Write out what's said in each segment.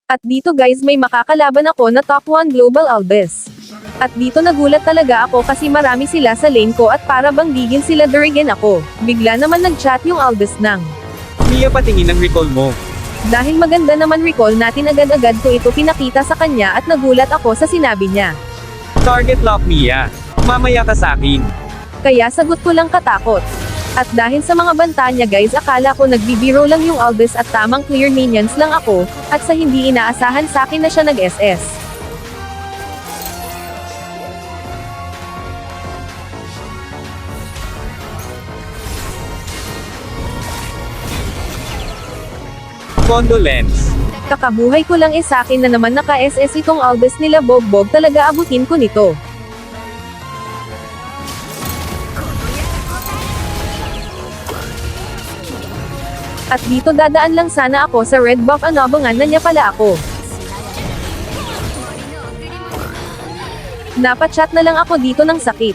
At dito guys may makakalaban ako na top 1 global Albis. At dito nagulat talaga ako kasi marami sila sa lane ko at para bang bigin sila Durigan ako. Bigla naman nag-chat yung Albis ng Mia, patingin ang recall mo. dahil maganda naman recall natin agad-agad ko ito pinakita sa kanya at nagulat ako sa sinabi niya. Target lock, Mia. Mamaya ka sa akin. Kaya sagot ko lang katakot. At dahil sa mga banta niya guys akala ko nagbibiro lang yung Albis at tamang clear minions lang ako, at sa hindi inaasahan sa akin na siya nag-SS. Condolence. Kakabuhay ko lang sa akin na naman naka-SS itong Albis nila Bogbog talaga abutin ko nito. At dito dadaan lang sana ako sa red buff anabangan na niya pala ako. Napachat na lang ako dito ng sakit.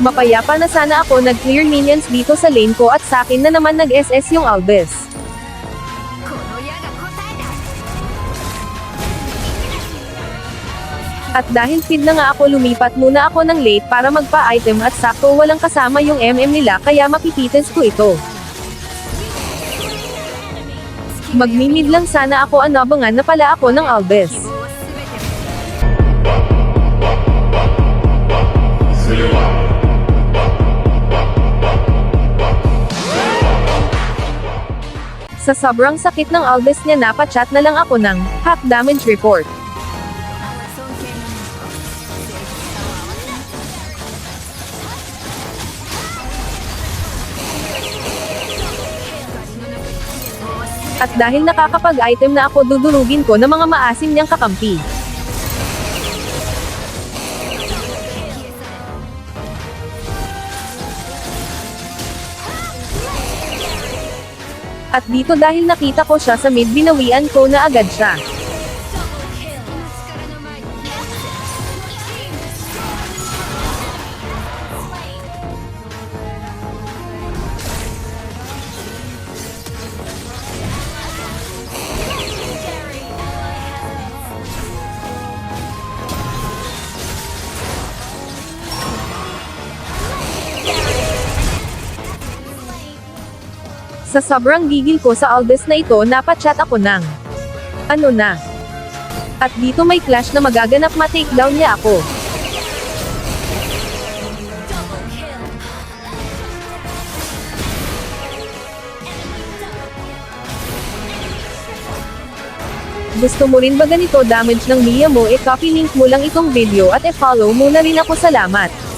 Mapayapa na sana ako nag-clear minions dito sa lane ko at sa akin na naman nag-SS yung Albis. At dahil feed na nga ako lumipat muna ako ng late para magpa-item at sakto walang kasama yung MM nila kaya mapipites ko ito. Magmimid lang sana ako anabangan na pala ako ng Albis. Sa sobrang sakit ng Albis niya napachat na lang ako ng hack damage report. At dahil nakakapag-item na ako dudurugin ko ng mga maasim niyang kakampi. At dito dahil nakita ko siya sa mid binawian ko na agad siya. Sa sobrang gigil ko sa Albis na ito napachat ako ng ano na. At dito may clash na magaganap ma-takedown niya ako. Gusto mo rin ba ganito damage ng Mia mo copy link mo lang itong video at follow mo na rin ako salamat.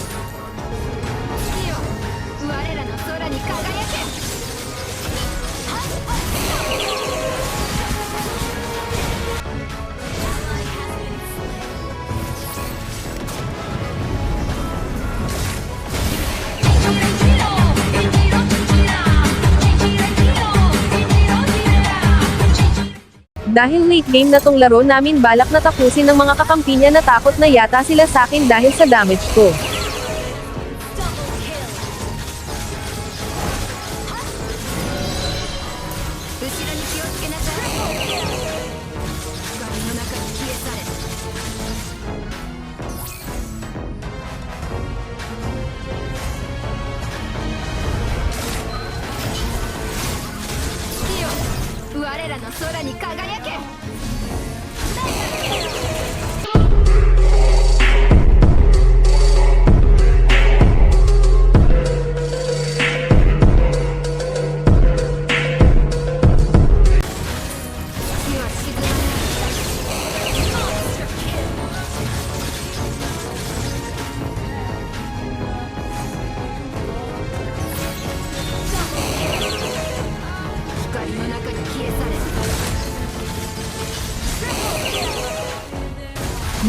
Dahil late game na tong laro namin balak na tapusin ng mga kakampi niya natakot na yata sila sa akin dahil sa damage ko.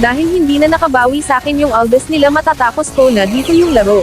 Dahil hindi na nakabawi sa akin yung Albis nila matatapos ko na dito yung laro.